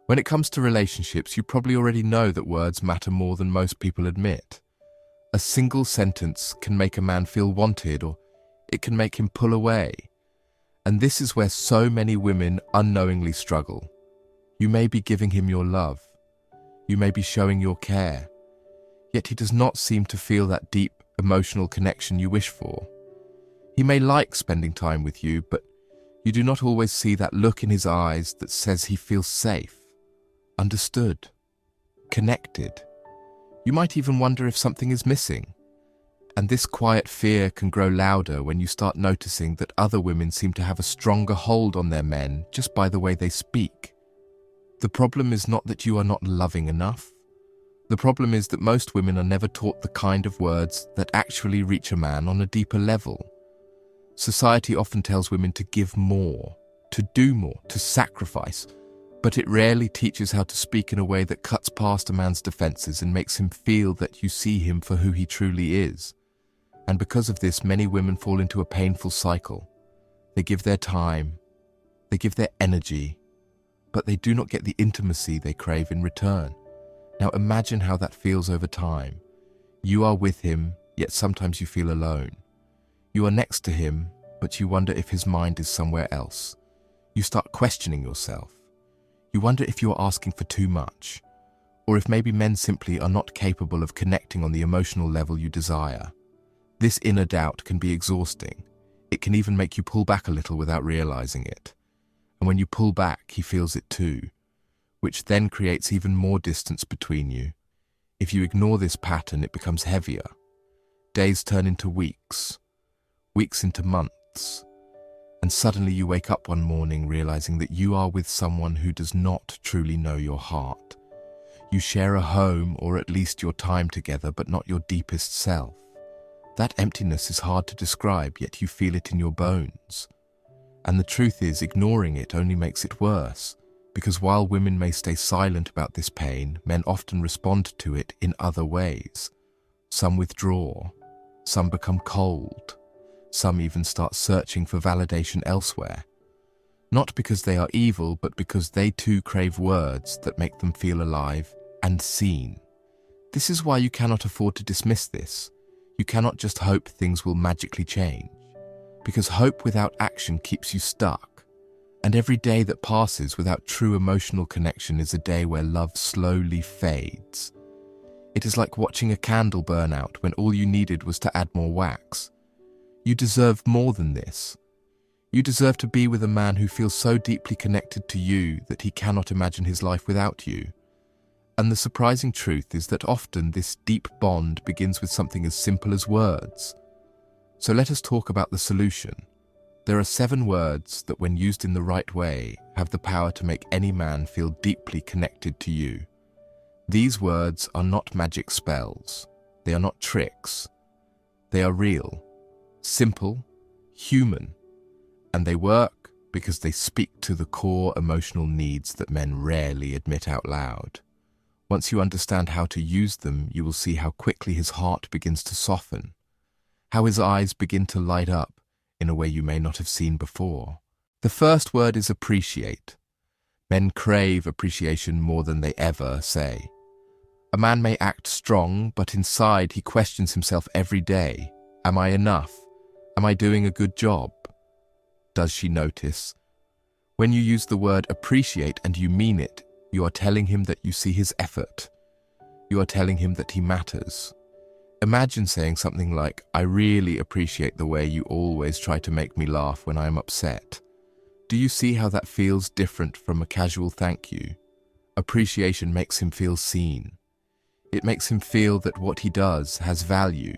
When it comes to relationships, you probably already know that words matter more than most people admit. A single sentence can make a man feel wanted, or it can make him pull away. And this is where so many women unknowingly struggle. You may be giving him your love. You may be showing your care. Yet he does not seem to feel that deep emotional connection you wish for. He may like spending time with you, but you do not always see that look in his eyes that says he feels safe, understood, connected. You might even wonder if something is missing. And this quiet fear can grow louder when you start noticing that other women seem to have a stronger hold on their men just by the way they speak. The problem is not that you are not loving enough. The problem is that most women are never taught the kind of words that actually reach a man on a deeper level. Society often tells women to give more, to do more, to sacrifice, but it rarely teaches how to speak in a way that cuts past a man's defenses and makes him feel that you see him for who he truly is. And because of this, many women fall into a painful cycle. They give their time, they give their energy, but they do not get the intimacy they crave in return. Now imagine how that feels over time. You are with him, yet sometimes you feel alone. You are next to him, but you wonder if his mind is somewhere else. You start questioning yourself. You wonder if you are asking for too much, or if maybe men simply are not capable of connecting on the emotional level you desire. This inner doubt can be exhausting. It can even make you pull back a little without realizing it. And when you pull back, he feels it too, which then creates even more distance between you. If you ignore this pattern, it becomes heavier. Days turn into weeks, weeks into months, and suddenly you wake up one morning realizing that you are with someone who does not truly know your heart. You share a home, or at least your time together, but not your deepest self. That emptiness is hard to describe, yet you feel it in your bones. And the truth is, ignoring it only makes it worse, because while women may stay silent about this pain, men often respond to it in other ways. Some withdraw, some become cold, some even start searching for validation elsewhere. Not because they are evil, but because they too crave words that make them feel alive and seen. This is why you cannot afford to dismiss this. You cannot just hope things will magically change, because hope without action keeps you stuck. And every day that passes without true emotional connection is a day where love slowly fades. It is like watching a candle burn out when all you needed was to add more wax. You deserve more than this. You deserve to be with a man who feels so deeply connected to you that he cannot imagine his life without you. And the surprising truth is that often this deep bond begins with something as simple as words. So let us talk about the solution. There are 7 words that, when used in the right way, have the power to make any man feel deeply connected to you. These words are not magic spells. They are not tricks. They are real, simple, human, and they work because they speak to the core emotional needs that men rarely admit out loud. Once you understand how to use them, you will see how quickly his heart begins to soften, how his eyes begin to light up in a way you may not have seen before. The first word is appreciate. Men crave appreciation more than they ever say. A man may act strong, but inside he questions himself every day. Am I enough? Am I doing a good job? Does she notice? When you use the word appreciate and you mean it, you are telling him that you see his effort. You are telling him that he matters. Imagine saying something like, I really appreciate the way you always try to make me laugh when I am upset. Do you see how that feels different from a casual thank you? Appreciation makes him feel seen. It makes him feel that what he does has value.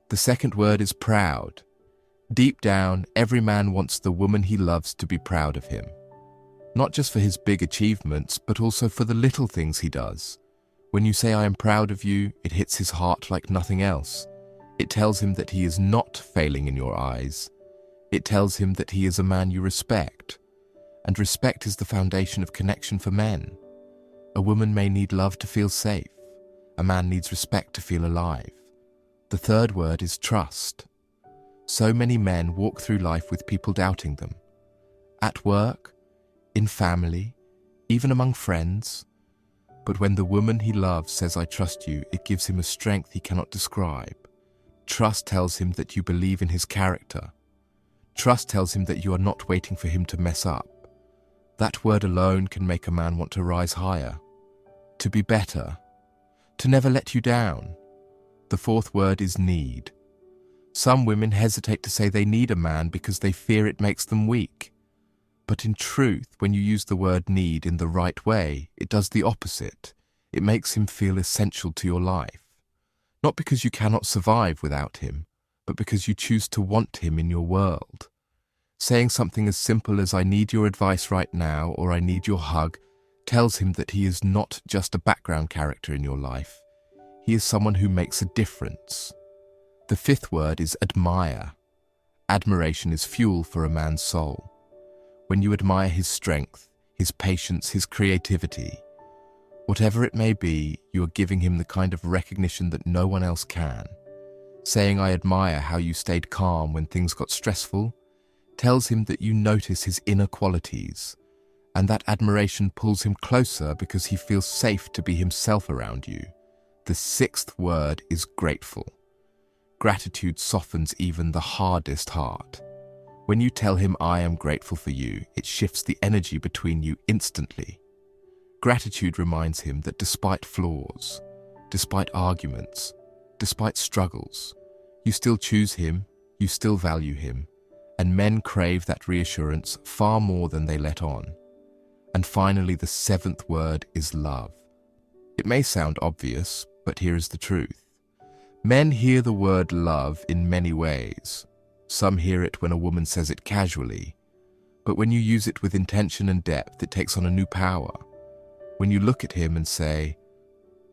The second word is proud. Deep down, every man wants the woman he loves to be proud of him. Not just for his big achievements, but also for the little things he does. When you say, I am proud of you, it hits his heart like nothing else. It tells him that he is not failing in your eyes. It tells him that he is a man you respect. And respect is the foundation of connection for men. A woman may need love to feel safe. A man needs respect to feel alive. The third word is trust. So many men walk through life with people doubting them. At work, in family, even among friends. But when the woman he loves says, "I trust you," it gives him a strength he cannot describe. Trust tells him that you believe in his character. Trust tells him that you are not waiting for him to mess up. That word alone can make a man want to rise higher, to be better, to never let you down. The fourth word is need. Some women hesitate to say they need a man because they fear it makes them weak. But in truth, when you use the word need in the right way, it does the opposite. It makes him feel essential to your life. Not because you cannot survive without him, but because you choose to want him in your world. Saying something as simple as "I need your advice right now" or "I need your hug" tells him that he is not just a background character in your life. He is someone who makes a difference. The fifth word is admire. Admiration is fuel for a man's soul. When you admire his strength, his patience, his creativity, whatever it may be, you are giving him the kind of recognition that no one else can. Saying "I admire how you stayed calm when things got stressful" tells him that you notice his inner qualities, and that admiration pulls him closer because he feels safe to be himself around you. The sixth word is grateful. Gratitude softens even the hardest heart. When you tell him "I am grateful for you," it shifts the energy between you instantly. Gratitude reminds him that despite flaws, despite arguments, despite struggles, you still choose him, you still value him, and men crave that reassurance far more than they let on. And finally, the seventh word is love. It may sound obvious, but here is the truth. Men hear the word love in many ways. Some hear it when a woman says it casually, but when you use it with intention and depth, it takes on a new power. When you look at him and say,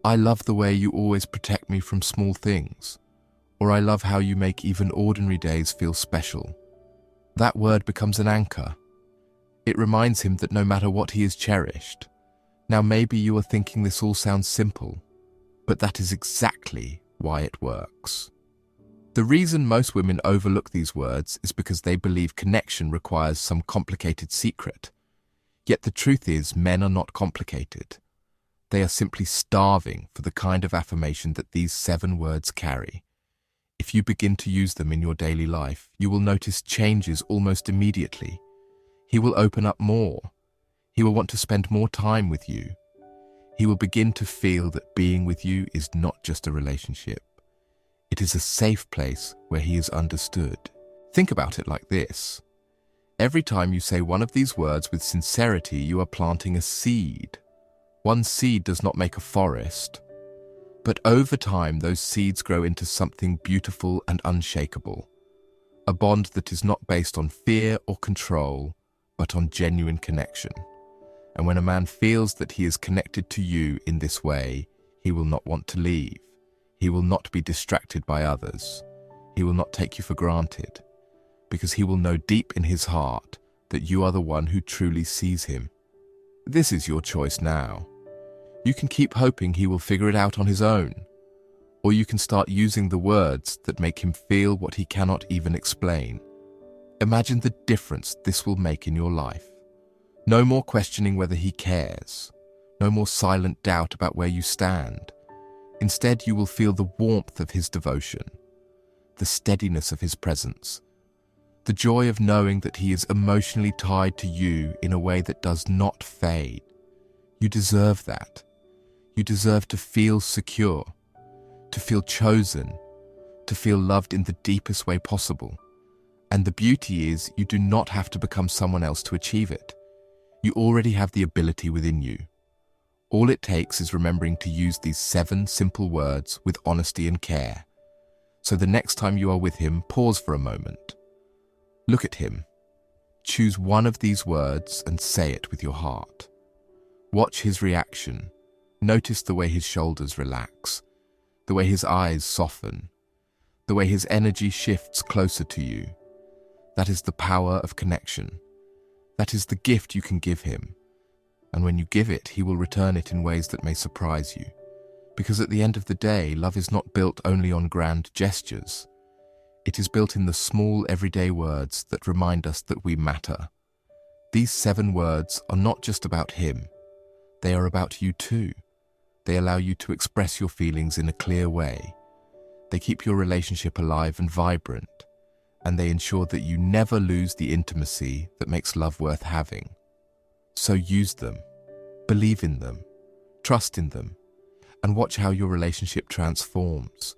"I love the way you always protect me from small things," or "I love how you make even ordinary days feel special," that word becomes an anchor. It reminds him that no matter what, he is cherished. Now maybe you are thinking this all sounds simple, but that is exactly why it works. The reason most women overlook these words is because they believe connection requires some complicated secret. Yet the truth is, men are not complicated. They are simply starving for the kind of affirmation that these 7 words carry. If you begin to use them in your daily life, you will notice changes almost immediately. He will open up more. He will want to spend more time with you. He will begin to feel that being with you is not just a relationship. It is a safe place where he is understood. Think about it like this. Every time you say one of these words with sincerity, you are planting a seed. One seed does not make a forest, but over time those seeds grow into something beautiful and unshakable. A bond that is not based on fear or control, but on genuine connection. And when a man feels that he is connected to you in this way, he will not want to leave. He will not be distracted by others. He will not take you for granted, because he will know deep in his heart that you are the one who truly sees him. This is your choice now. You can keep hoping he will figure it out on his own, or you can start using the words that make him feel what he cannot even explain. Imagine the difference this will make in your life. No more questioning whether he cares. No more silent doubt about where you stand. Instead, you will feel the warmth of his devotion, the steadiness of his presence, the joy of knowing that he is emotionally tied to you in a way that does not fade. You deserve that. You deserve to feel secure, to feel chosen, to feel loved in the deepest way possible. And the beauty is, you do not have to become someone else to achieve it. You already have the ability within you. All it takes is remembering to use these 7 simple words with honesty and care. So the next time you are with him, pause for a moment. Look at him. Choose one of these words and say it with your heart. Watch his reaction. Notice the way his shoulders relax, the way his eyes soften, the way his energy shifts closer to you. That is the power of connection. That is the gift you can give him. And when you give it, he will return it in ways that may surprise you. Because at the end of the day, love is not built only on grand gestures. It is built in the small, everyday words that remind us that we matter. These 7 words are not just about him. They are about you too. They allow you to express your feelings in a clear way. They keep your relationship alive and vibrant, and they ensure that you never lose the intimacy that makes love worth having. So use them, believe in them, trust in them, and watch how your relationship transforms.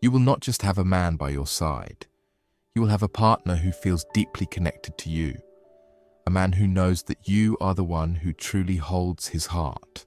You will not just have a man by your side. You will have a partner who feels deeply connected to you, a man who knows that you are the one who truly holds his heart.